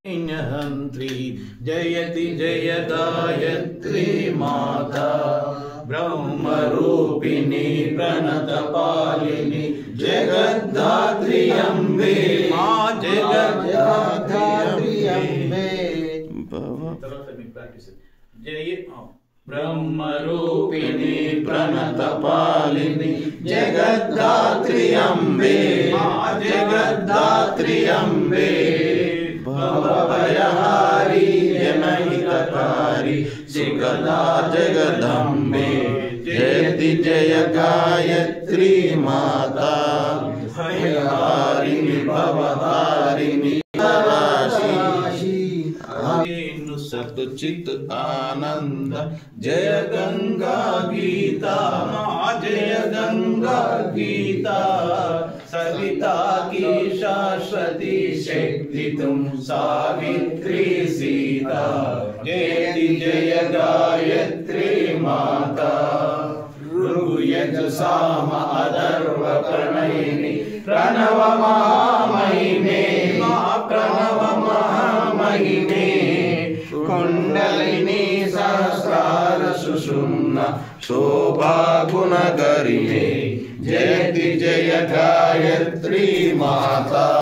हंत्री जयति जय गायत्री माता ब्रह्मरूपिणी प्रणतपालिनी जगद्धात्री अम्बे मां जगद्धात्री अम्बे जय ब्रह्मरूपिणी प्रणतपालिनी जगद्धात्री अम्बे मां जगद्धात्री अम्बे भवभयहारी जनहितकारी सुखदा जगदम्बे जयति जय गायत्री माता भयहारिणी भवतारिणी सतचित आनंद जय गंगा गीता मां जय गंगा गीता सविता की शाश्वती शक्ति तुम सावित्री सीता जयति जय गायत्री माता ऋग्यज साम अथर्व प्रणयिनी प्रणव महामहिमे मां प्रणव महामहिमे कुंडलिनी सहस्रार सुषुम्ना शोभा गुणगरिणे जयति जय गायत्री माता।